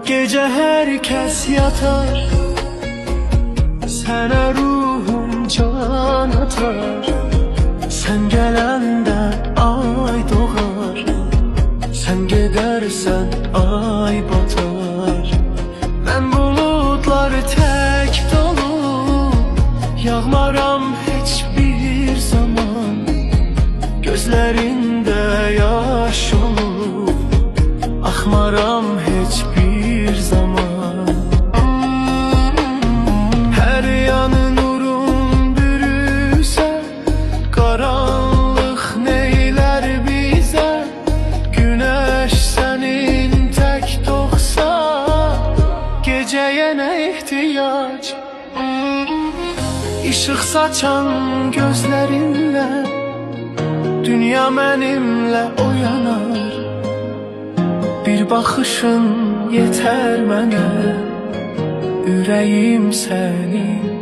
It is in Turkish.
Gece herkes yatar, sana ruhum can atar. Sen gelende ay doğar, sen gidersen ay batar. Ben bulutları tek dolu, yağmaram hiçbir zaman. Gözlerinde yaş olur, akmaram hiçbir zaman. Her yanı nurun bürüse, karanlık neyler bize. Güneş senin tek doğsa, geceye ne ihtiyaç? Işık saçan gözlerinle dünya benimle oyanar. Bir bakışın yeter mənə, ürəyim sənin